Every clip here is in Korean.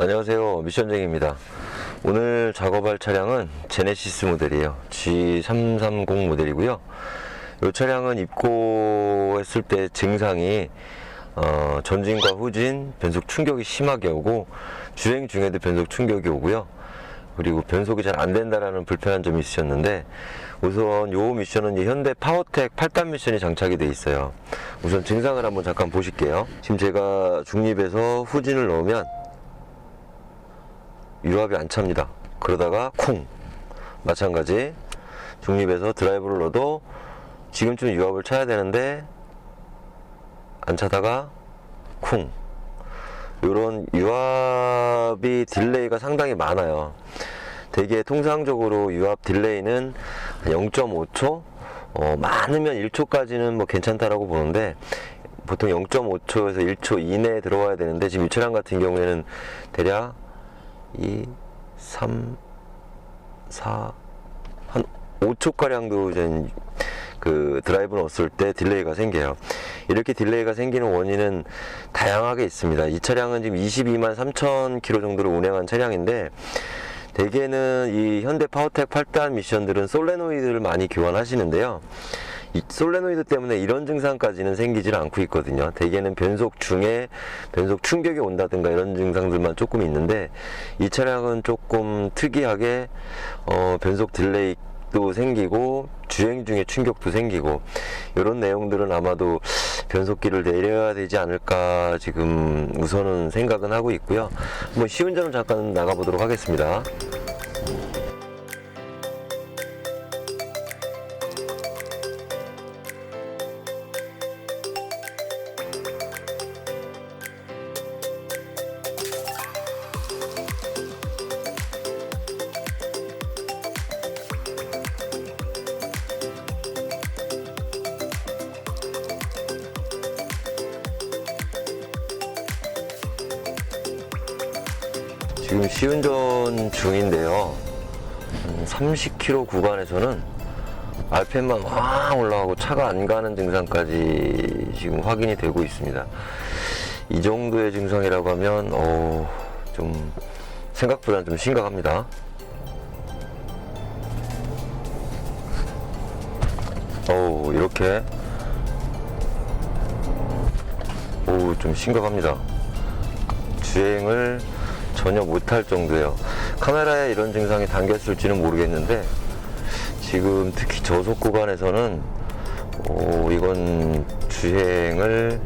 안녕하세요, 미션쟁입니다. 오늘 작업할 차량은 제네시스 모델이에요. G330 모델이고요. 이 차량은 입고했을 때 증상이 전진과 후진, 변속 충격이 심하게 오고 주행 중에도 변속 충격이 오고요. 그리고 변속이 잘 안 된다라는 불편한 점이 있으셨는데, 우선 요 미션은 이 현대 파워텍 8단 미션이 장착이 되어 있어요. 우선 증상을 한번 잠깐 보실게요. 지금 제가 중립에서 후진을 넣으면 유압이 안 찹니다. 그러다가 쿵! 마찬가지 중립에서 드라이브를 넣어도 지금쯤 유압을 차야 되는데 안 차다가 쿵! 이런 유압이 딜레이가 상당히 많아요. 되게 통상적으로 유압 딜레이는 0.5초? 많으면 1초까지는 뭐 괜찮다라고 보는데, 보통 0.5초에서 1초 이내에 들어와야 되는데, 지금 이 차량 같은 경우에는 대략 2, 3, 4, 한 5초가량도 이제 그 드라이브 넣었을 때 딜레이가 생겨요. 이렇게 딜레이가 생기는 원인은 다양하게 있습니다. 이 차량은 지금 22만 3천 킬로 정도를 운행한 차량인데, 대개는 이 현대 파워텍 8단 미션들은 솔레노이드를 많이 교환하시는데요. 이 솔레노이드 때문에 이런 증상까지는 생기질 않고 있거든요. 대개는 변속 중에 변속 충격이 온다든가 이런 증상들만 조금 있는데, 이 차량은 조금 특이하게 변속 딜레이도 생기고 주행 중에 충격도 생기고, 이런 내용들은 아마도 변속기를 내려야 되지 않을까 지금 우선은 생각은 하고 있고요. 한번 시운전을 잠깐 나가보도록 하겠습니다. 지금 시운전 중인데요. 30km 구간에서는 RPM만 확 올라가고 차가 안 가는 증상까지 지금 확인이 되고 있습니다. 이 정도의 증상이라고 하면 좀 생각보다는 좀 심각합니다. 이렇게 좀 심각합니다. 주행을 전혀 못할 정도예요. 카메라에 이런 증상이 담겼을지는 모르겠는데, 지금 특히 저속 구간에서는 이건 주행을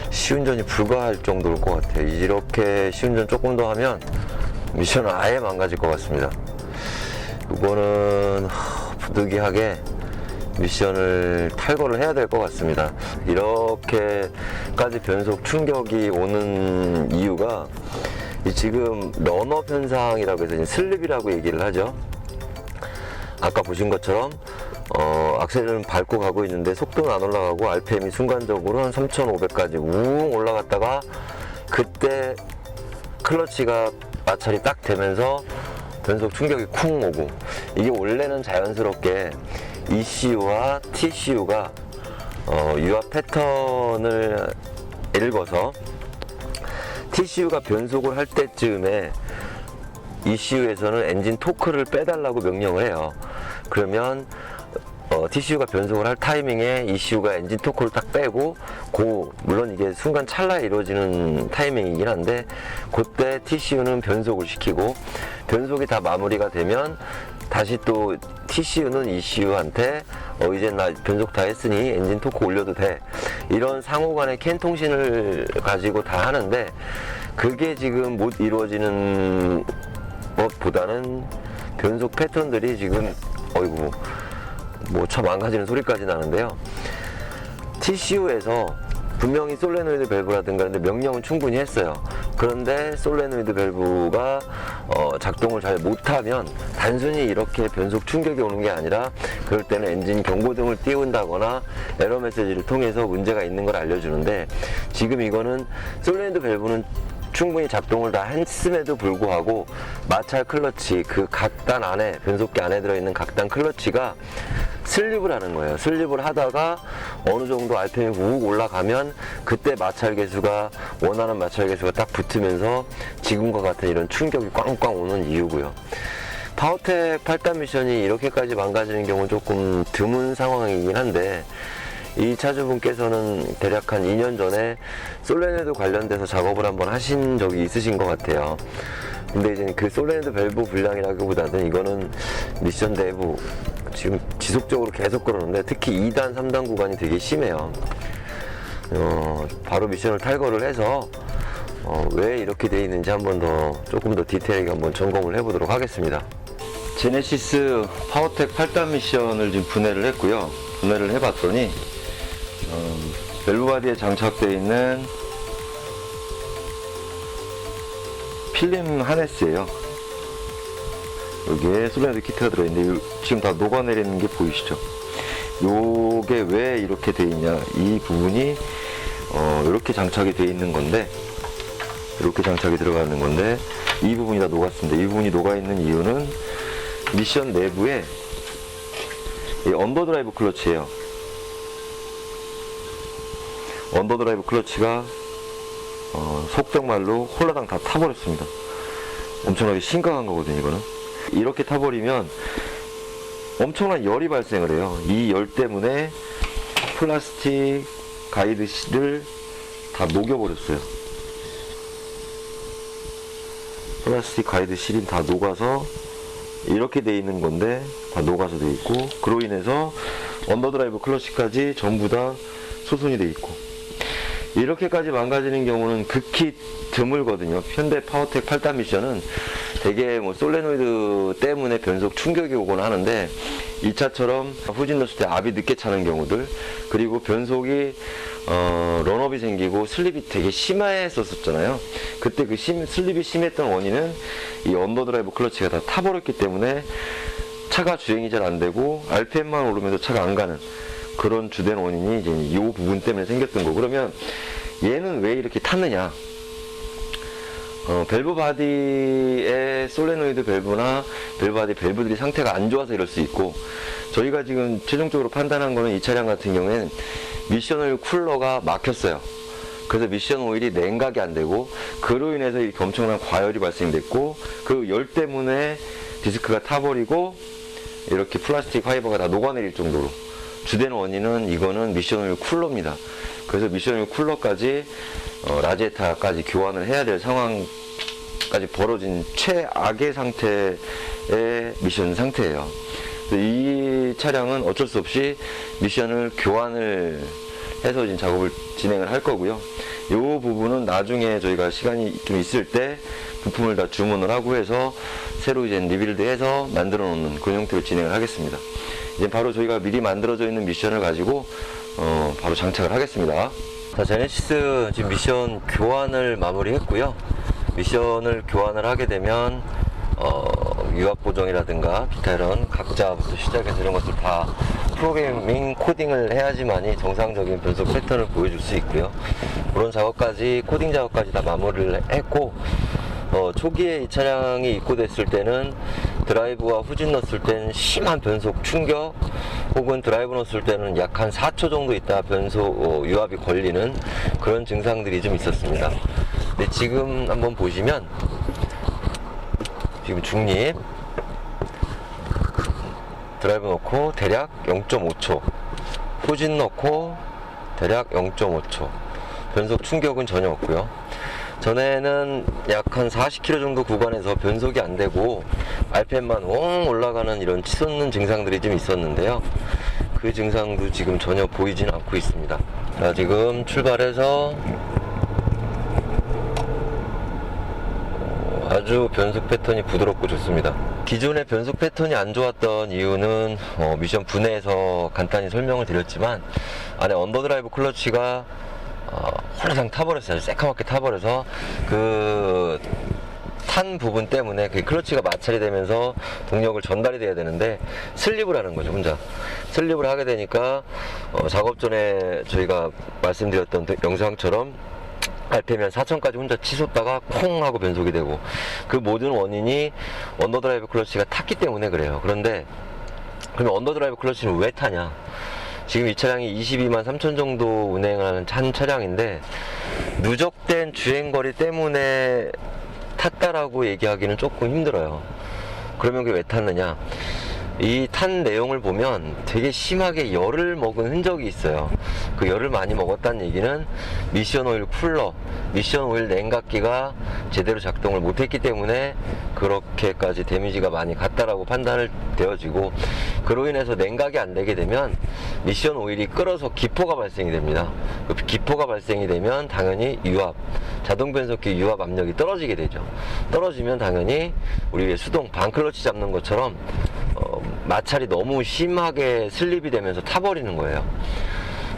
시운전이 불가할 정도일 것 같아요. 이렇게 시운전 조금 더 하면 미션은 아예 망가질 것 같습니다. 이거는 부득이하게 미션을 탈거를 해야 될 것 같습니다. 이렇게까지 변속 충격이 오는 이유가, 지금 런업 현상이라고 해서 슬립이라고 얘기를 하죠. 아까 보신 것처럼 악셀을 밟고 가고 있는데 속도는 안 올라가고 RPM이 순간적으로 한 3,500까지 웅 올라갔다가, 그때 클러치가 마찰이 딱 되면서 변속 충격이 쿵 오고, 이게 원래는 자연스럽게 ECU와 TCU가 유압 패턴을 읽어서 TCU가 변속을 할 때쯤에 ECU에서는 엔진 토크를 빼달라고 명령을 해요. 그러면 TCU가 변속을 할 타이밍에 ECU가 엔진 토크를 딱 빼고, 물론 이게 순간 찰나에 이루어지는 타이밍이긴 한데, 그때 TCU는 변속을 시키고, 변속이 다 마무리가 되면 다시 또 TCU는 ECU한테 이제 나 변속 다 했으니 엔진 토크 올려도 돼, 이런 상호간의 캔 통신을 가지고 다 하는데, 그게 지금 못 이루어지는 것보다는 변속 패턴들이 지금 차 망가지는 소리까지 나는데요. TCU에서 분명히 솔레노이드 밸브라든가 근데 명령은 충분히 했어요. 그런데 솔레노이드 밸브가 작동을 잘 못하면 단순히 이렇게 변속 충격이 오는 게 아니라, 그럴 때는 엔진 경고등을 띄운다거나 에러 메시지를 통해서 문제가 있는 걸 알려주는데, 지금 이거는 솔레노이드 밸브는 충분히 작동을 다 했음에도 불구하고 마찰 클러치, 그 각단 안에, 변속기 안에 들어있는 각단 클러치가 슬립을 하는 거예요. 슬립을 하다가 어느 정도 RPM이 욱 올라가면 그때 마찰 계수가 원하는 마찰 계수가 딱 붙으면서 지금과 같은 이런 충격이 꽝꽝 오는 이유고요. 파워텍 8단 미션이 이렇게까지 망가지는 경우는 조금 드문 상황이긴 한데, 이 차주분께서는 대략 한 2년 전에 솔레네드 관련돼서 작업을 한번 하신 적이 있으신 것 같아요. 근데 이제 그 솔레네드 밸브 불량이라기보다는 이거는 미션 내부 지금 지속적으로 계속 그러는데, 특히 2단, 3단 구간이 되게 심해요. 바로 미션을 탈거를 해서 왜 이렇게 돼 있는지 한번 더 조금 더 디테일하게 한번 점검을 해보도록 하겠습니다. 제네시스 파워텍 8단 미션을 지금 분해를 했고요. 분해를 해봤더니 밸브 바디에 장착되어 있는 필름 하네스예요. 여기에 솔레네드 키트가 들어있는데 지금 다 녹아내리는 게 보이시죠? 요게 왜 이렇게 돼 있냐, 이 부분이 이렇게 장착이 돼 있는 건데, 이렇게 장착이 들어가는 건데, 이 부분이 다 녹았습니다. 이 부분이 녹아 있는 이유는 미션 내부에 이 언더드라이브 클러치예요. 언더드라이브 클러치가 속된 말로 홀라당 다 타버렸습니다. 엄청나게 심각한 거거든요, 이거는. 이렇게 타버리면 엄청난 열이 발생을 해요. 이 열 때문에 플라스틱 가이드실을 다 녹여버렸어요. 플라스틱 가이드실이 다 녹아서 이렇게 돼 있는 건데, 다 녹아서 돼 있고, 그로 인해서 언더드라이브 클러치까지 전부 다 소손이 돼 있고, 이렇게까지 망가지는 경우는 극히 드물거든요. 현대 파워텍 8단 미션은 되게 뭐 솔레노이드 때문에 변속 충격이 오곤 하는데, 이 차처럼 후진 넣었을 때 압이 늦게 차는 경우들, 그리고 변속이 런업이 생기고 슬립이 되게 심했었잖아요. 그때 그 슬립이 심했던 원인은 이 언더드라이브 클러치가 다 타버렸기 때문에 차가 주행이 잘 안 되고 RPM만 오르면서 차가 안 가는 그런 주된 원인이 이제 이 부분 때문에 생겼던 거. 그러면 얘는 왜 이렇게 탔느냐? 밸브 바디의 솔레노이드 밸브나 밸브 바디 밸브들이 상태가 안 좋아서 이럴 수 있고, 저희가 지금 최종적으로 판단한 거는 이 차량 같은 경우에는 미션 오일 쿨러가 막혔어요. 그래서 미션 오일이 냉각이 안 되고, 그로 인해서 이렇게 엄청난 과열이 발생됐고, 그 열 때문에 디스크가 타버리고 이렇게 플라스틱 파이버가 다 녹아내릴 정도로 주된 원인은 이거는 미션 오일 쿨러입니다. 그래서 미션 오일 쿨러까지 라지에타까지 교환을 해야 될 상황까지 벌어진 최악의 상태의 미션 상태예요. 이 차량은 어쩔 수 없이 미션을 교환을 해서 지금 작업을 진행을 할 거고요. 이 부분은 나중에 저희가 시간이 좀 있을 때 부품을 다 주문을 하고 해서 새로 이제 리빌드해서 만들어 놓는 그런 형태로 진행을 하겠습니다. 이제 바로 저희가 미리 만들어져 있는 미션을 가지고 바로 장착을 하겠습니다. 자, 제네시스 지금 미션 교환을 마무리했고요. 미션을 교환을 하게 되면 유압 보정이라든가 기타 이런 각자부터 시작해서 이런 것들 다 프로그래밍 코딩을 해야지만이 정상적인 변속 패턴을 보여줄 수 있고요. 그런 작업까지, 코딩 작업까지 다 마무리를 했고, 초기에 이 차량이 입고됐을 때는 드라이브와 후진 넣었을 때는 심한 변속 충격, 혹은 드라이브 넣었을 때는 약 한 4초 정도 있다 변속 유압이 걸리는 그런 증상들이 좀 있었습니다. 근데 지금 한번 보시면 지금 중립 드라이브 넣고 대략 0.5초, 후진 넣고 대략 0.5초, 변속 충격은 전혀 없고요. 전에는 약 한 40km 정도 구간에서 변속이 안 되고 RPM만 옹 올라가는 이런 치솟는 증상들이 좀 있었는데요. 그 증상도 지금 전혀 보이진 않고 있습니다. 자, 지금 출발해서 아주 변속 패턴이 부드럽고 좋습니다. 기존의 변속 패턴이 안 좋았던 이유는 미션 분해에서 간단히 설명을 드렸지만, 안에 언더드라이브 클러치가 홀라당 타버렸어요. 새카맣게 타버려서 그 탄 부분 때문에 그 클러치가 마찰이 되면서 동력을 전달이 돼야 되는데 슬립을 하는 거죠, 혼자. 슬립을 하게 되니까 작업 전에 저희가 말씀드렸던 영상처럼 RPM이 한 4000까지 혼자 치솟다가 콩 하고 변속이 되고, 그 모든 원인이 언더드라이브 클러치가 탔기 때문에 그래요. 그런데 그러면 언더드라이브 클러치는 왜 타냐? 지금 이 차량이 22만 3천 정도 운행을 하는 한 차량인데 누적된 주행거리 때문에 탔다라고 얘기하기는 조금 힘들어요. 그러면 그게 왜 탔느냐? 이 탄 내용을 보면 되게 심하게 열을 먹은 흔적이 있어요. 그 열을 많이 먹었다는 얘기는 미션 오일 쿨러, 미션 오일 냉각기가 제대로 작동을 못했기 때문에 그렇게까지 데미지가 많이 갔다라고 판단을 되어지고, 그로 인해서 냉각이 안 되게 되면 미션 오일이 끓어서 기포가 발생이 됩니다. 그 기포가 발생이 되면 당연히 유압, 자동 변속기 유압 압력이 떨어지게 되죠. 떨어지면 당연히 우리 수동 반클러치 잡는 것처럼 마찰이 너무 심하게 슬립이 되면서 타버리는 거예요.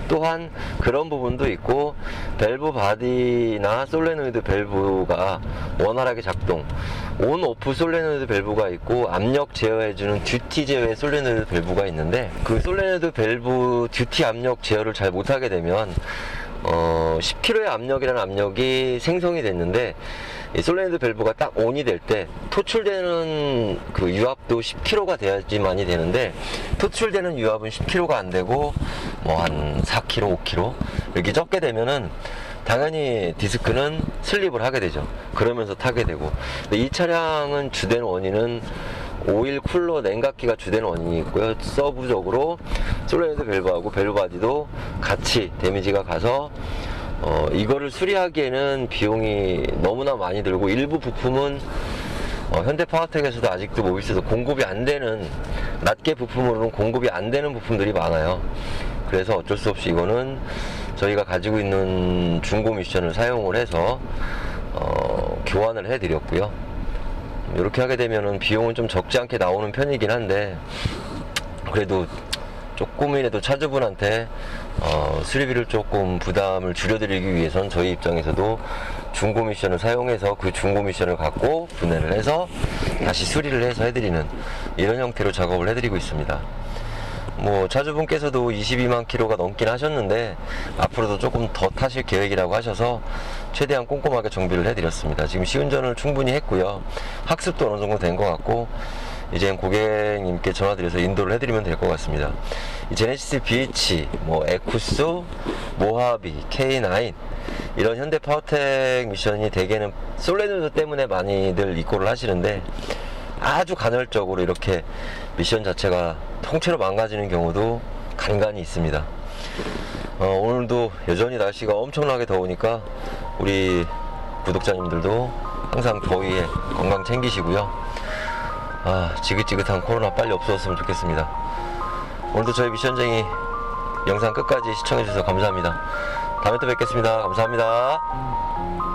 또한 그런 부분도 있고, 밸브 바디나 솔레노이드 밸브가 원활하게 작동, 온 오프 솔레노이드 밸브가 있고 압력 제어해주는 듀티 제어의 솔레노이드 밸브가 있는데, 그 솔레노이드 밸브 듀티 압력 제어를 잘 못하게 되면 10kg의 압력이라는 압력이 생성이 됐는데, 이 솔레노이드 밸브가 딱 온이 될 때 토출되는 그 유압도 10kg가 돼야지만이 되는데, 토출되는 유압은 10kg가 안 되고 뭐 한 4kg, 5kg 이렇게 적게 되면은 당연히 디스크는 슬립을 하게 되죠. 그러면서 타게 되고. 근데 이 차량은 주된 원인은 오일 쿨러 냉각기가 주된 원인이 있고요. 서브적으로 솔레노이드 밸브하고 밸브 바디도 같이 데미지가 가서 이거를 수리하기에는 비용이 너무나 많이 들고, 일부 부품은 현대파워텍에서도 아직도 모비스에서 공급이 안 되는, 낱개 부품으로는 공급이 안 되는 부품들이 많아요. 그래서 어쩔 수 없이 이거는 저희가 가지고 있는 중고 미션을 사용을 해서 교환을 해 드렸고요. 이렇게 하게 되면은 비용은 좀 적지 않게 나오는 편이긴 한데, 그래도 조금이라도 차주분한테 수리비를 조금 부담을 줄여드리기 위해선 저희 입장에서도 중고 미션을 사용해서 그 중고 미션을 갖고 분해를 해서 다시 수리를 해서 해드리는 이런 형태로 작업을 해드리고 있습니다. 뭐 차주분께서도 22만 킬로가 넘긴 하셨는데 앞으로도 조금 더 타실 계획이라고 하셔서 최대한 꼼꼼하게 정비를 해드렸습니다. 지금 시운전을 충분히 했고요. 학습도 어느 정도 된 것 같고, 이제 고객님께 전화드려서 인도를 해드리면 될 것 같습니다. 이 제네시스 BH, 뭐 에쿠스, 모하비, K9 이런 현대 파워텍 미션이 대개는 솔레노이드 때문에 많이들 입고를 하시는데, 아주 간헐적으로 이렇게 미션 자체가 통째로 망가지는 경우도 간간히 있습니다. 오늘도 여전히 날씨가 엄청나게 더우니까 우리 구독자님들도 항상 더위에 건강 챙기시고요. 지긋지긋한 코로나 빨리 없어졌으면 좋겠습니다. 오늘도 저희 미션쟁이 영상 끝까지 시청해주셔서 감사합니다. 다음에 또 뵙겠습니다. 감사합니다.